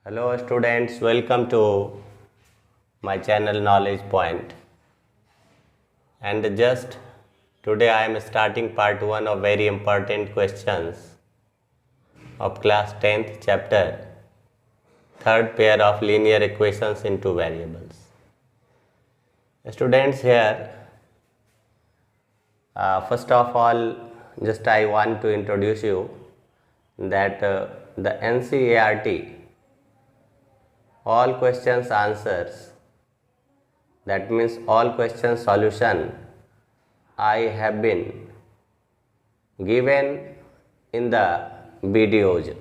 Hello students, welcome to my channel Knowledge Point. And just today I am starting part 1 of very important questions of class 10th chapter, third pair of linear equations in two variables. Students, here first of all just I want to introduce you that the NCERT all questions answers, that means all question solution I have been given in the videos,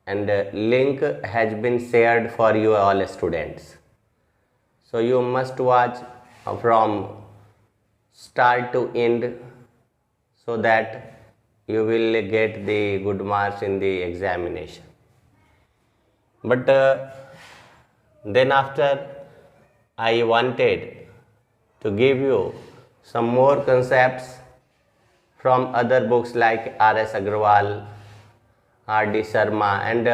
and link has been shared for you all students. So you must watch from start to end so that you will get the good marks in the examination. But then after I wanted to give you some more concepts from other books like R.S. Agrawal, R.D. Sharma and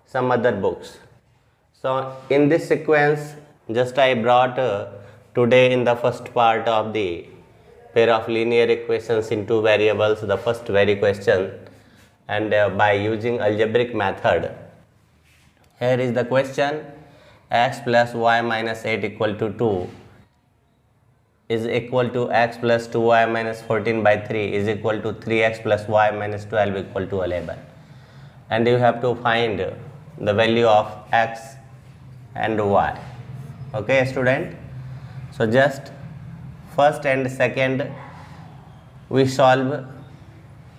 some other books. So in this sequence just I brought today in the first part of the pair of linear equations in two variables the first very question, and by using algebraic method. Here is the question: x plus y minus 8 equal to 2 is equal to x plus 2y minus 14 by 3 is equal to 3x plus y minus 12 equal to 11. And you have to find the value of x and y. Okay, student? So just first and second we solve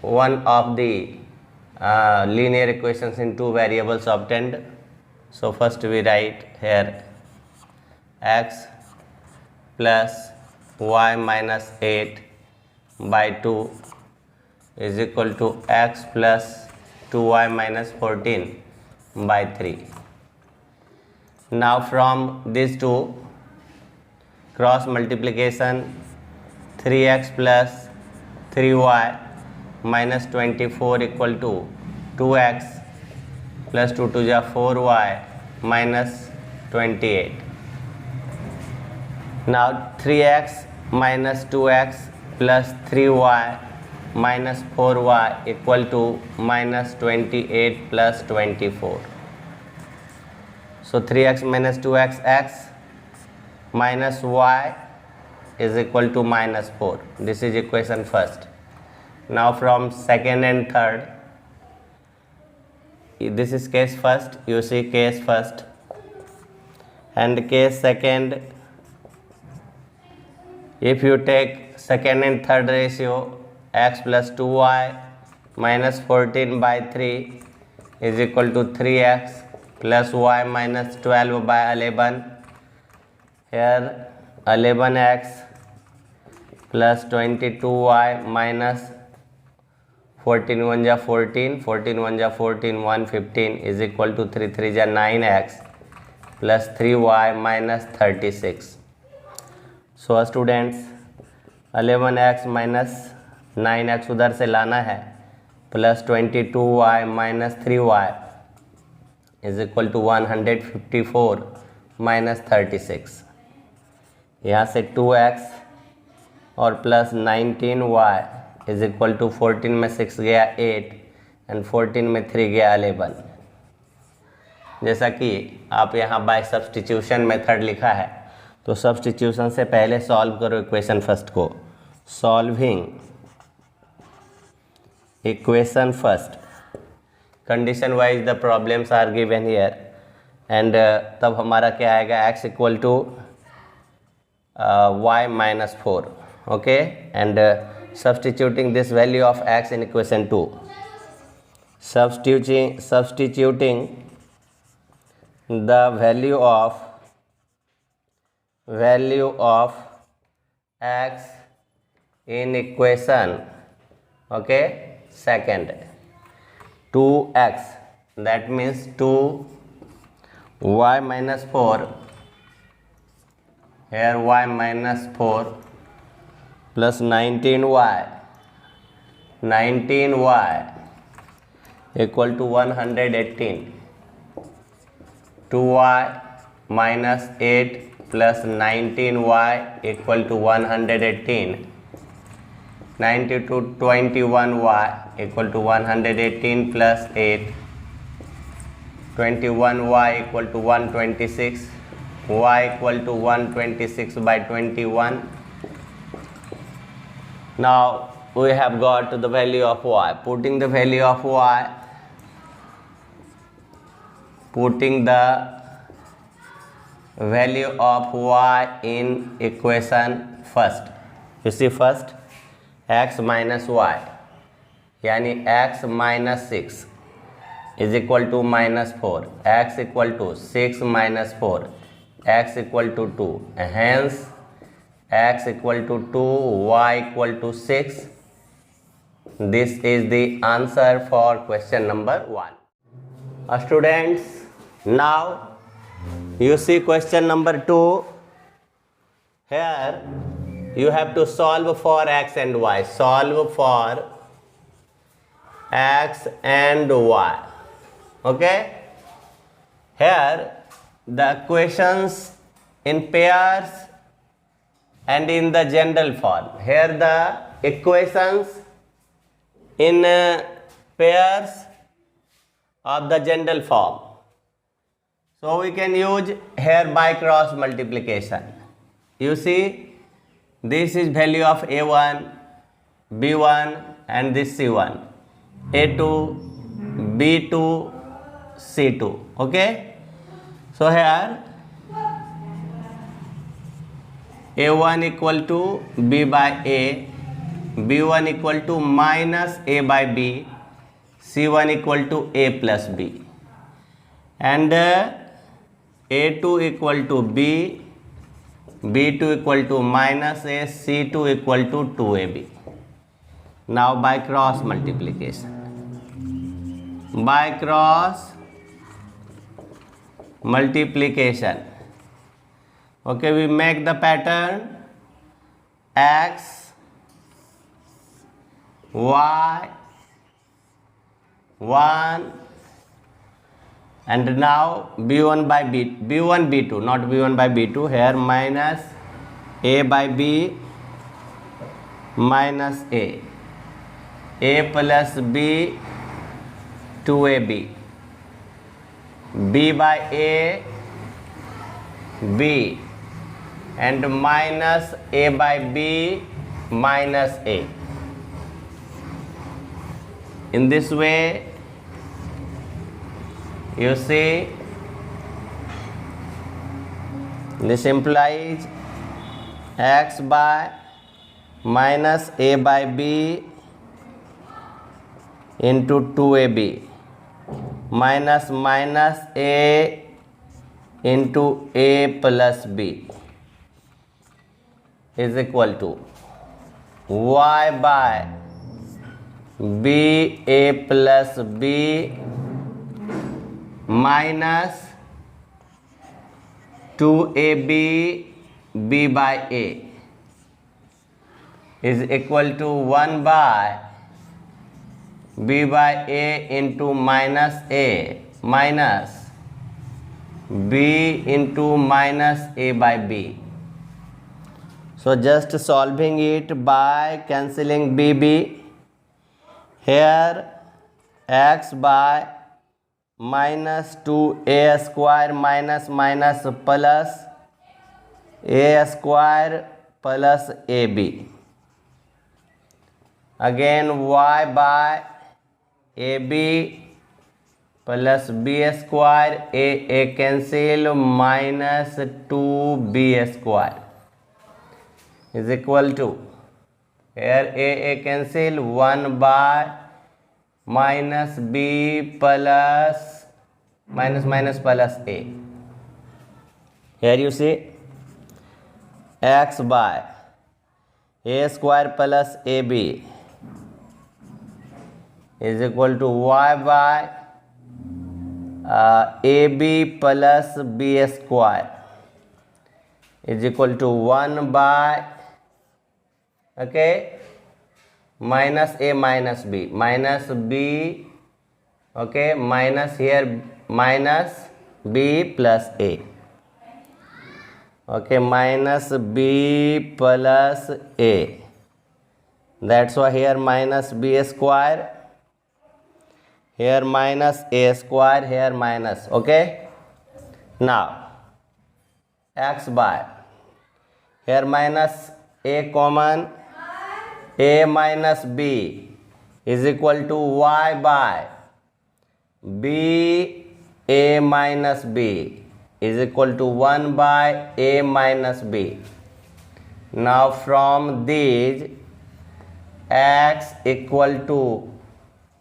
one of the linear equations in two variables obtained. So first we write here x plus y minus 8 by 2 is equal to x plus 2y minus 14 by 3. Now from these two cross multiplication, 3x plus 3y minus 24 equal to 2x plus 2 to the 4y minus 28. Now 3x minus 2x plus 3y minus 4y equal to minus 28 plus 24. So 3x minus 2x x minus y is equal to minus 4. This is equation first. Now from second and third, this is case first, you see case first, and case second. If you take second and third ratio, x plus 2y minus 14 by 3 is equal to 3x plus y minus 12 by 11. Here 11x plus 22y minus 14 1 ja 14, 14 1 ja 14, 1 15 is equal to 3 3 ja 9x plus 3y minus 36. So students 11x minus 9x उधर से लाना है plus 22y minus 3y is equal to 154 minus 36. यहाँ से 2x और plus 19y is equal to 14 में 6 गया 8 and 14 में 3 गया 11. जैसा कि आप यहाँ बाय सब्स्टिट्यूशन मेथड लिखा है, तो सब्स्टिट्यूशन से पहले सॉल्व करो इक्वेशन फर्स्ट को. Solving equation first, condition wise the problems are given here, and तब हमारा क्या आएगा x equal to y minus 4. Okay, and substituting this value of x in equation 2, substituting the value of x in equation, okay, second, 2x, that means 2y minus 4, here y minus 4 plus 19y equal to 118. 2y minus 8 plus 19y equal to 118. 90 to 21y equal to 118 plus 8. 21y equal to 126. Y equal to 126 by 21. Now we have got the value of y. Putting the value of y, putting the value of y in equation first. You see first x minus y यानी x minus 6 is equal to minus 4. X equal to 6 minus 4. X equal to 2. Hence x equal to 2, y equal to 6. This is the answer for question number 1. Students, now you see question number 2. Here you have to solve for x and y. Solve for x and y. Okay? Here the questions in pairs and in the general form. Here the equations in pairs of the general form. So we can use here by cross multiplication. You see, this is value of a1, b1 and this c1, a2, b2, c2. Okay? So here a1 equal to b by a, b1 equal to minus a by b, c1 equal to a plus b, and a2 equal to b, b2 equal to minus a, c2 equal to 2ab. Now by cross multiplication. By cross multiplication. Okay, we make the pattern x, y, 1, and now b1 by b1 b2, not b1 by b2, here minus a by b minus a plus b 2ab, b by a, b, and minus a by b minus a. In this way, you see, this implies x by minus a by b into 2ab minus minus a into a plus b is equal to y by b a plus b minus 2ab b by a is equal to 1 by b by a into minus a minus b into minus a by b. So just solving it by cancelling bb. Here x by minus 2a square minus minus plus a square plus ab. Again y by ab plus b square, a cancel, minus 2b square is equal to, here a cancel, 1 by minus b plus minus minus plus a. Here you see x by a square plus ab is equal to y by ab plus b square is equal to 1 by, okay, minus a minus b, okay, minus here minus b plus a. Okay, minus b plus a. That's why here minus b square, here minus a square, here minus. Okay, now x by, here minus a common, a minus b is equal to y by b a minus b is equal to 1 by a minus b. Now from these x equal to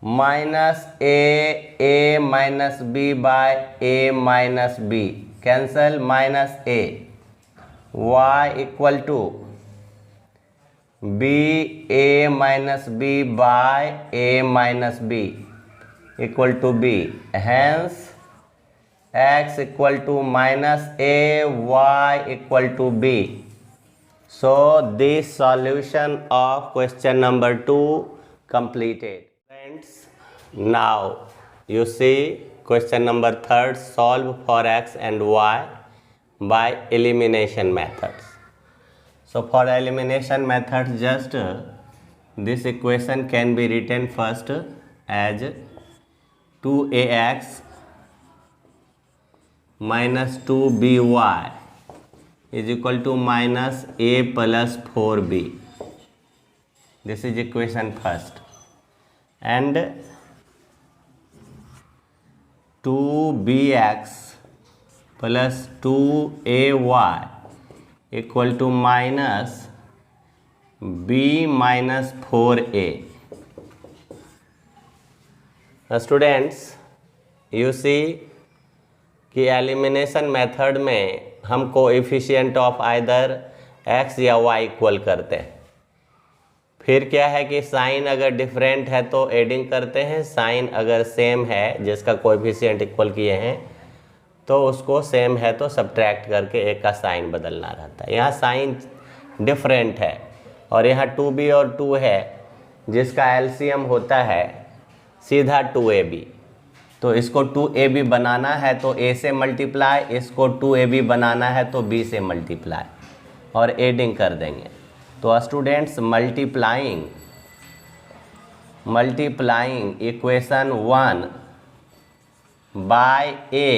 minus a minus b by a minus b, cancel minus a, y equal to b a minus b by a minus b equal to b, hence x equal to minus a, y equal to b. So this solution of question number 2 completed. Friends, now you see question number 3 solve for x and y by elimination methods. So for elimination method, just this equation can be written first as 2ax minus 2by is equal to minus a plus 4b. This is equation first. And 2bx plus 2ay equal to minus b minus 4a. Students, you see कि elimination method में हम coefficient of either x या y equal करते हैं। फिर क्या है कि साइन अगर डिफरेंट है तो एडिंग करते हैं, साइन अगर सेम है जिसका कोएफिशिएंट इक्वल किए हैं तो उसको सेम है तो सब्ट्रैक्ट करके एक का साइन बदलना रहता है। यहाँ साइन डिफरेंट है और यहाँ 2b और 2 है जिसका एलसीएम होता है सीधा 2ab। तो इसको 2ab बनाना है तो a से मल्टीप्लाई, इसको 2ab बनाना है तो b से मल्टीप्लाई और एडिंग कर देंगे। तो students, multiplying equation 1 by a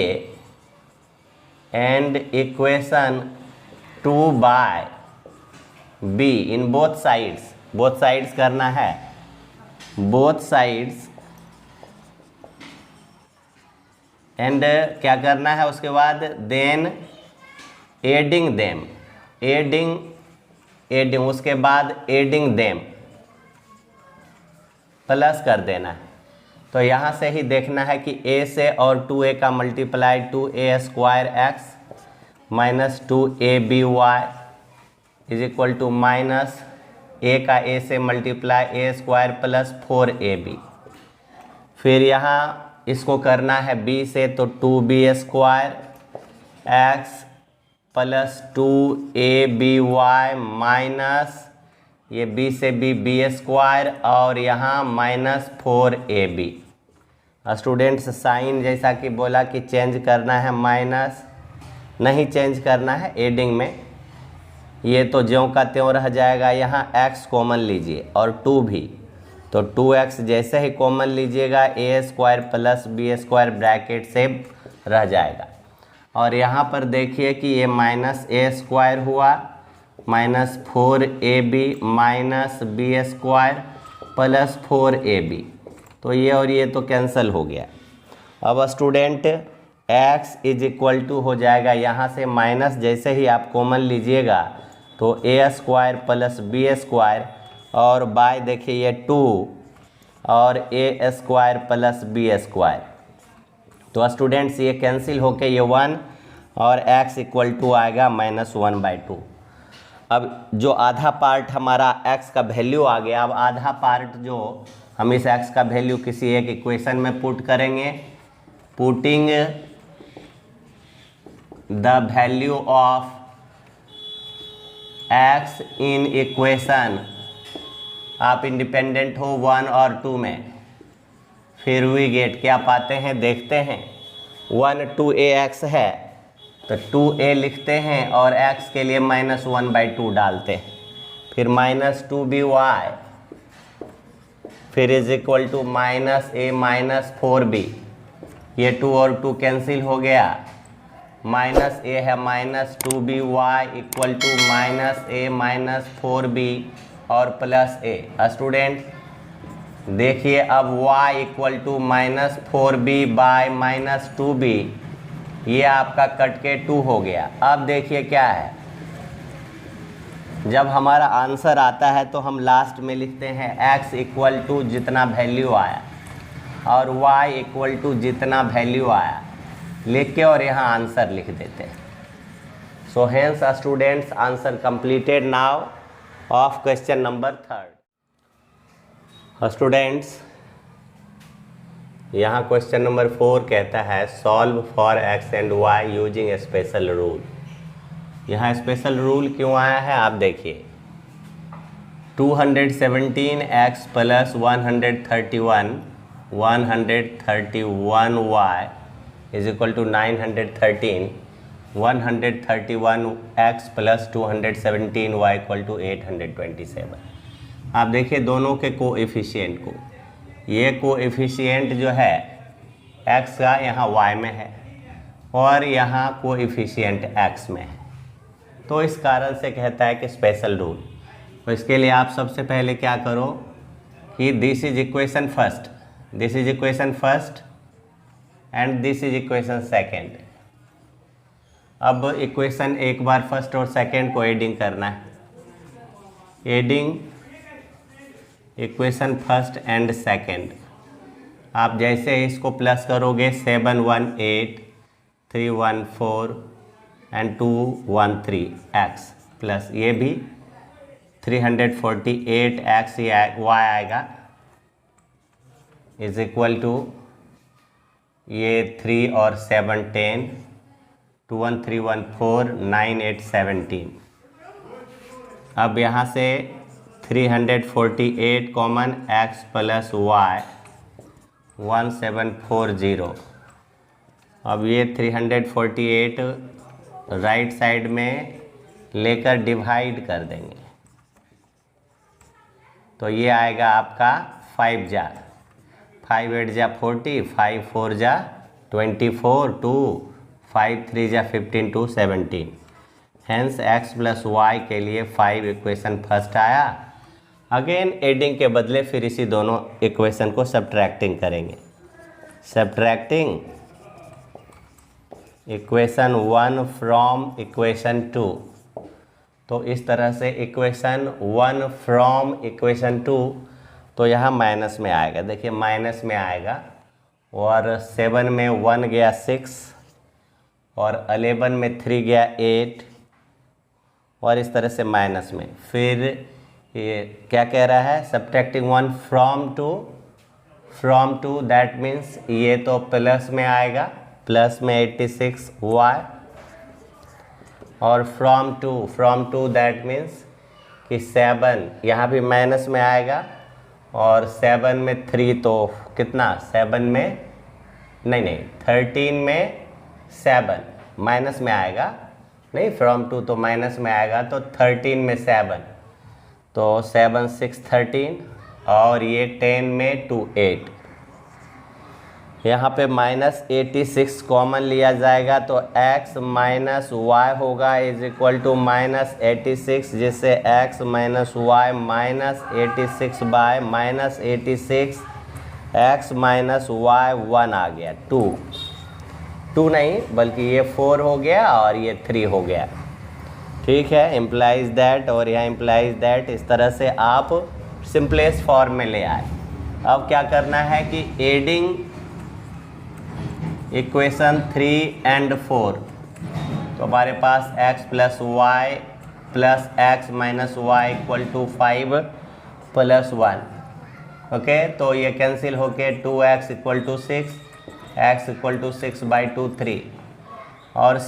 and equation 2 by b in both sides करना है, बोथ साइड्स। एंड क्या करना है उसके बाद, देन एडिंग देम, एडिंग उसके बाद एडिंग देम प्लस कर देना है। तो यहाँ से ही देखना है कि a से और 2a का multiply 2a square x minus 2aby is equal to minus a का a से multiply a square plus 4ab। फिर यहाँ इसको करना है b से तो 2b square x plus 2aby minus ये b से b स्क्वायर और यहाँ माइनस 4ab। स्टूडेंट्स, साइन जैसा कि बोला कि चेंज करना है, माइनस नहीं चेंज करना है एडिंग में, ये तो ज्यों का त्यों रह जाएगा। यहाँ x कॉमन लीजिए और 2 भी, तो 2x जैसे ही कॉमन लीजिएगा a square plus b square bracket से रह जाएगा। और यहाँ पर देखिए कि ये माइनस a स्क्वायर हुआ minus 4ab minus b square plus 4ab, तो ये और ये तो कैंसिल हो गया। अब student x is equal to हो जाएगा, यहाँ से माइनस जैसे ही आप कॉमन लीजिएगा तो a square plus b square और बाय देखिए ये 2 और a square plus b square. तो स्टूडेंट्स, ये कैंसिल होके ये 1 और x इक्वल टू आएगा -1/2। अब जो आधा पार्ट हमारा x का वैल्यू आ गया, अब आधा पार्ट जो हम इस x का वैल्यू किसी एक इक्वेशन में पुट करेंगे। Putting the value of x in equation, आप इंडिपेंडेंट हो 1 और 2 में, फिर वी गेट क्या पाते हैं देखते हैं। 1 2ax है तो 2a लिखते हैं और x के लिए -1/2 डालते हैं, फिर -2by, फिर is equal to -a -4b, ये 2 और 2 कैंसिल हो गया, -a है -2by equal to -a -4b और +a। स्टूडेंट देखिए अब y equal to -4b bye -2b, ये आपका कट के 2 हो गया। अब देखिए क्या है, जब हमारा आंसर आता है तो हम लास्ट में लिखते हैं x इक्वल टू जितना वैल्यू आया और y इक्वल टू जितना वैल्यू आया लिख के और यहाँ आंसर लिख देते हैं। So hence students answer completed now of question number 3। Students यहाँ क्वेश्चन नंबर 4 कहता है solve for x and y using a special rule. यहाँ स्पेशल रूल क्यों आया है आप देखिए, 217x plus 131y is equal to 913, 131x plus 217y equal to 827। आप देखिए दोनों के कोएफिशिएंट को, ये कोएफिशिएंट जो है x का यहाँ y में है और यहाँ कोएफिशिएंट x में है, तो इस कारण से कहता है कि स्पेशल रूल। तो इसके लिए आप सबसे पहले क्या करो कि this is equation first, this is equation first and this is equation second. अब इक्वेशन एक बार फर्स्ट और सेकेंड को एडिंग करना है, adding equation first and second. आप जैसे इसको प्लस करोगे 718 314 एंड 213 x प्लस ये भी 348 x y आएगा इज इक्वल टू ये 3 और 7 10 21314 9 8 17। अब यहाँ से 348 कॉमन x प्लस y 1740। अब ये 348 राइट साइड में लेकर डिवाइड कर देंगे तो ये आएगा आपका 5 जा 5 8 जा 40, 5 4 जा 24, 2 5 3 जा 15, 2 17। हेंस x प्लस y के लिए 5 इक्वेशन फर्स्ट आया। अगेन एडिंग के बदले फिर इसी दोनों इक्वेशन को सब्ट्रैक्टिंग करेंगे, सब्ट्रैक्टिंग इक्वेशन 1 फ्रॉम इक्वेशन 2। तो इस तरह से इक्वेशन 1 फ्रॉम इक्वेशन 2, तो यहाँ माइनस में आएगा, देखिए माइनस में आएगा और 7 में 1 गया 6 और 11 में 3 गया 8 और इस तरह से माइनस में। फिर ये क्या कह रहा है, सब्ट्रैक्टिंग 1 फ्रॉम 2 दैट मीन्स ये तो प्लस में आएगा, प्लस में 86y और फ्रॉम टू दैट मीन्स कि 7 यहाँ भी माइनस में आएगा और 7 में 3 तो कितना 7 में नहीं 13 में 7 माइनस में आएगा, नहीं फ्रॉम 2 तो माइनस में आएगा तो 13 में 7 तो 7 6 13 और ये 10 में 2 8। यहाँ पे -86 कॉमन लिया जाएगा तो x माइनस वाई होगा इज इक्वल टू -86, जिससे x minus y -86 by -86 x minus y 1 आ गया 2 नहीं बल्कि ये 4 हो गया और ये 3 हो गया। ठीक है, इम्प्लाइज दैट और यहाँ इम्प्लाइज दैट, इस तरह से आप सिंपलेस्ट फॉर्म में ले आए। अब क्या करना है कि एडिंग इक्वेशन 3 एंड 4, तो हमारे पास x plus y plus x minus y equal to 5 plus 1। Okay, तो ये कैंसिल होके 2x equal to 6, x equal to 6/2 3 और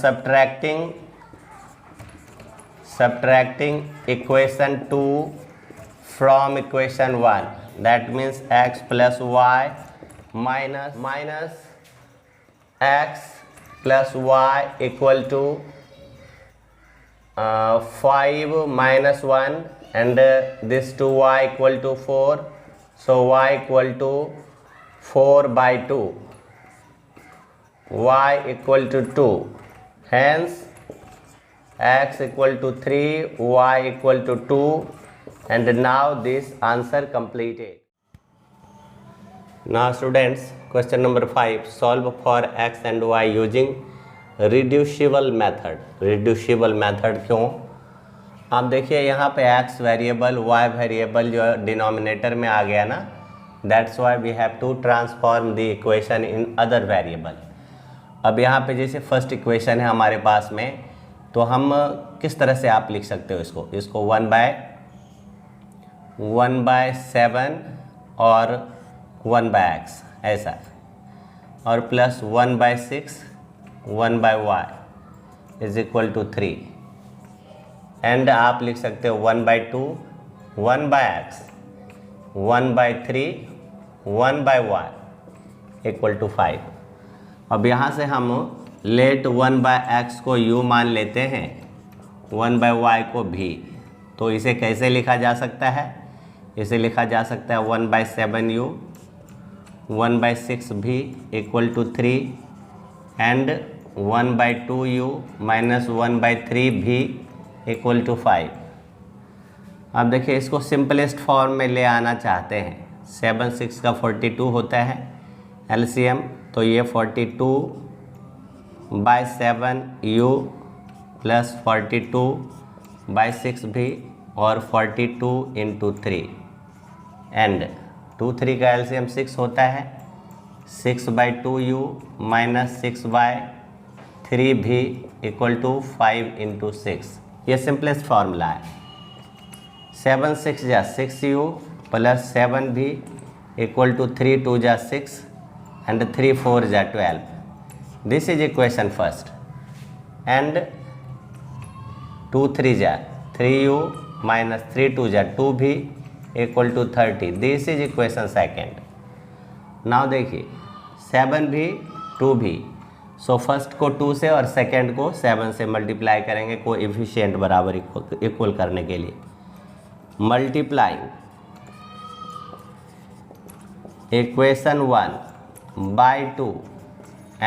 subtracting equation 2 from equation 1 that means x plus y minus x plus y equal to 5 minus 1 and this 2y equal to 4. So y equal to 4 by 2. Y equal to 2. Hence x equal to 3, y equal to 2, and now this answer completed. Now students, question number 5, solve for x and y using reducible method. reducible method क्यों? आप देखिए यहाँ पे x variable y variable जो denominator में आ गया ना, that's why we have to transform the equation in other variable. अब यहाँ पे जैसे फर्स्ट इक्वेशन है हमारे पास में, तो हम किस तरह से आप लिख सकते हो इसको 1/7 और 1/x ऐसा, और plus 1/6 1/y is equal to 3, and आप लिख सकते हो 1/2 1/x 1/3 1/y इक्वल टू 5. अब यहाँ से हम लेट 1/x को u मान लेते हैं, 1/y को भी. तो इसे कैसे लिखा जा सकता है? इसे लिखा जा सकता है 1/7u 1/6 भी equal to 3 and 1/2u minus 1/3 भी इक्वल टू 5. अब देखिए इसको सिंपलेस्ट फॉर्म में ले आना चाहते हैं. 7 6 का 42 होता है एलसीएम, तो ये 42/7u प्लस 42/6 भी और 42 इंटू 3 एंड 2 3 का एलसीएम 6 होता है. 6/2u माइनस 6/3 भी इक्वल टू 5 इंटू 6. ये सिंपलेस्ट फार्मूला है. 7 6 जा 6u प्लस 7 भी इक्वल टू 3 2 जा 6 and 3 4 जा 12. This is equation first, and 2 3 जा 3u minus 3 2 जा 2 भी equal to 30. This is equation second. Now देखिए 7 भी 2 भी, सो फर्स्ट को 2 से और सेकेंड को 7 से मल्टीप्लाई करेंगे कोएफिशिएंट बराबर इक्वल करने के लिए. Multiplying equation 1 by 2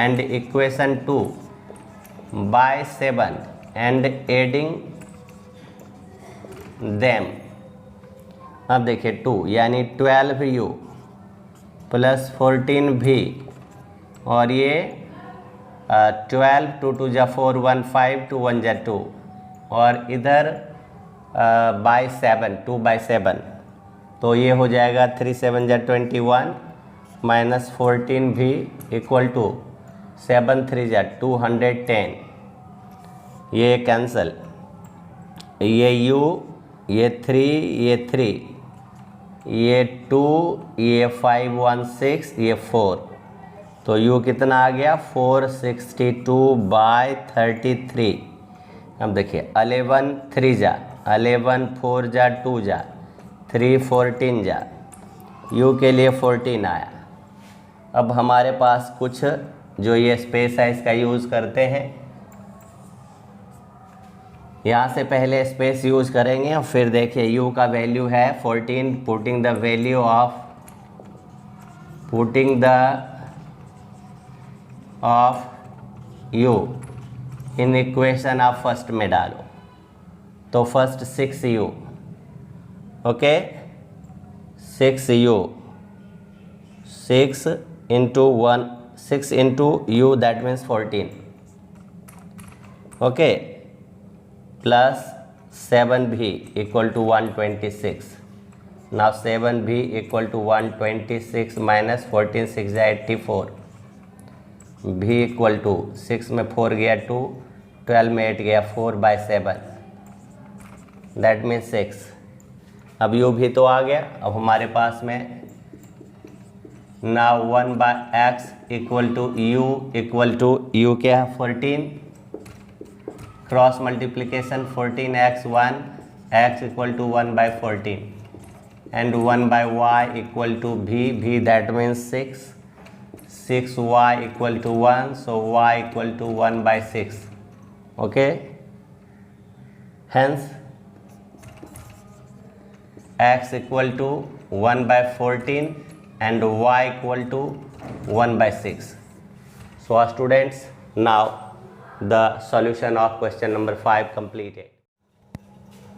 and equation 2 by 7 and adding them. अब देखिए 2 यानी 12u प्लस 14v और ये 12 2 2 जा 4 1 5 2 1 जा 2 और इधर बाई 7 2/7, तो ये हो जाएगा 3 7 जा 21 माइनस 14 भी इक्वल टू 7 3 जा 210. ये कैंसल, ये u ये 3 ये 3 ये 2 ये 5 1 6 ये 4, तो u कितना आ गया 462/33. अब देखिए 11 3 जा 11 4 जा 2 जा 3 14 जा, u के लिए 14 आया. अब हमारे पास कुछ जो ये स्पेस है इसका यूज़ करते हैं. यहाँ से पहले स्पेस यूज़ करेंगे और फिर देखिए u का वैल्यू है 14. Putting the value of u in equation आप फर्स्ट में डालो, तो first 6u, okay 6u 6 into 1 6 into u that means 14, okay, plus 7v equal to 126. Now 7v equal to 126 minus 14 6 है 84, v equal to 6 में 4 गया 2, 12 में 8 गया 4/7, that means 6. अब u भी तो आ गया. अब हमारे पास में now 1/x equal to u क्या है 14, cross multiplication 14x1 x equal to 1/14 and 1/y equal to v that means 6 6y equal to 1, so y equal to 1 by 6. Okay, hence x equal to 1 by 14 and y equal to 1 by 6. So students, now the solution of question number 5 completed.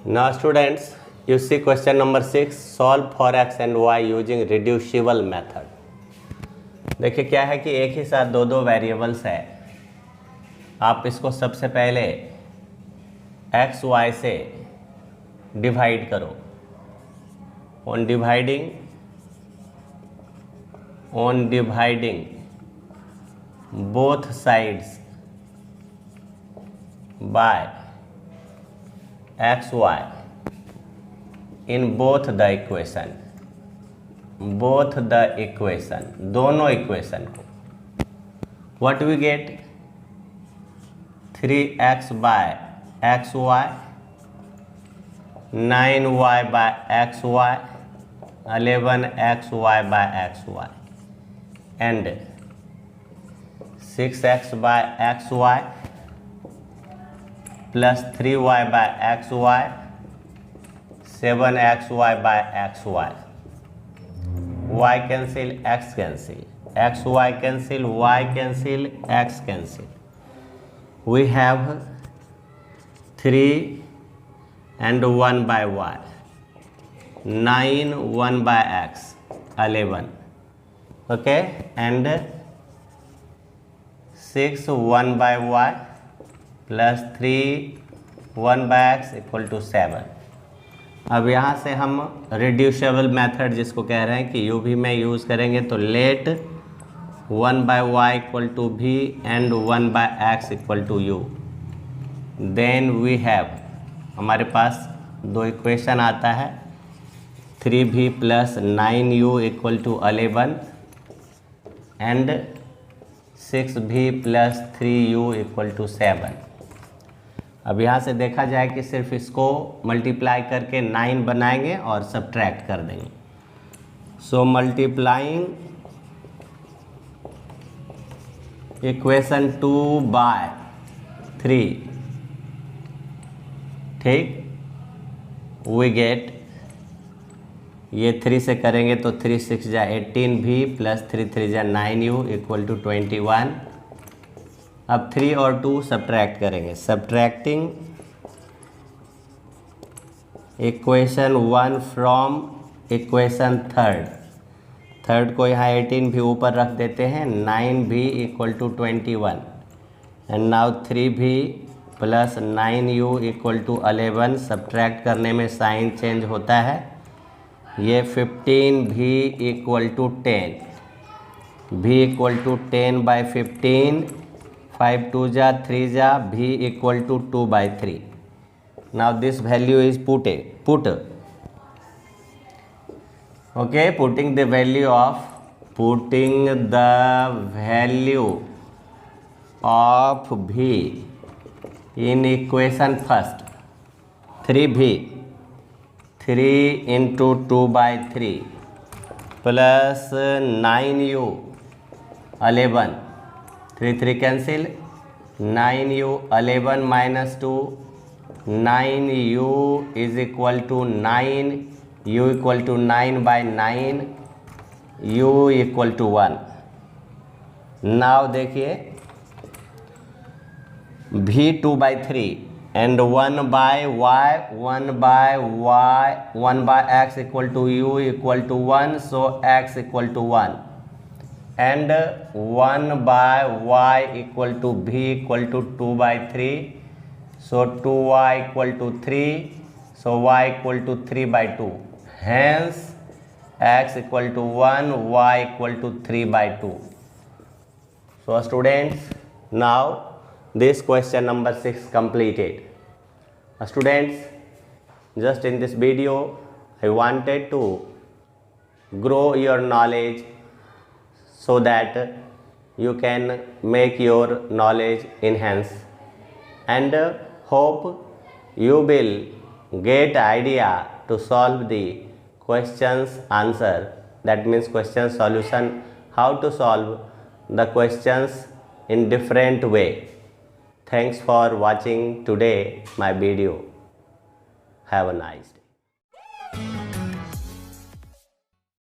Now students, you see question number 6, solve for x and y using reducible method. देखिए क्या है कि एक ही साथ दो variables है, आप इसको सबसे पहले एक्स वाई से डिवाइड करो. On dividing both sides by x y in both the equation, दोनों इक्वेशन को. What we get? 3x by x y, 9y by x y, 11xy by x y and 6x by x y plus 3y by x y, 7xy by x y. y cancel, x cancel, xy cancel, y cancel, x cancel. We have 3 and 1 by y, 9 1 by x, 11. Okay, and 6 1 by y plus 3 1 by x equal to 7. अब यहाँ से हम reducible method जिसको कह रहे हैं कि you भी में यूज़ करेंगे, तो let 1 by y equal to v and 1 by x equal to u. Then we have, हमारे पास दो इक्वेशन आता है, 3v plus 9u equal to 11 and 6v plus 3u equal to 7. अब यहाँ से देखा जाए कि सिर्फ इसको मल्टीप्लाई करके 9 बनाएंगे और सब्ट्रैक्ट कर देंगे. सो मल्टीप्लाइंग इक्वेशन 2 बाय 3, ठीक, वी गेट, ये 3 से करेंगे तो 3 6 जा 18v प्लस 3 3 जा 9u इक्वल टू 21. अब 3 और 2 सब्ट्रैक्ट करेंगे. Subtracting equation 1 from equation third को यहाँ 18 भी ऊपर रख देते हैं, 9 भी इक्वल टू 21 एंड नाउ 3 भी plus 9u equal to 11. Subtract करने में साइन चेंज होता है. ये 15 भी इक्वल टू 10, भी इक्वल टू 10 बाई 15, 5 2 जा 3 जा, v equal to 2 by 3. Now this value is put. Okay, putting the value of v in equation first. 3v, 3 into 2 by 3 plus 9u 11, 3 3 cancel, 9u 11 minus 2, 9u is equal to 9, u equal to 9 by 9, u equal to 1. now देखिए v 2 by 3 and 1 by y, 1 by x equal to u equal to 1, so x equal to 1. and 1 by y equal to v equal to 2 by 3, so 2y equal to 3, so y equal to 3 by 2. hence x equal to 1, y equal to 3 by 2. So students, now this question number 6 completed. Students, just in this video I wanted to grow your knowledge so that you can make your knowledge enhance, and hope you will get idea to solve the questions answer, that means question solution, how to solve the questions in different way. Thanks for watching today my video. Have a nice day.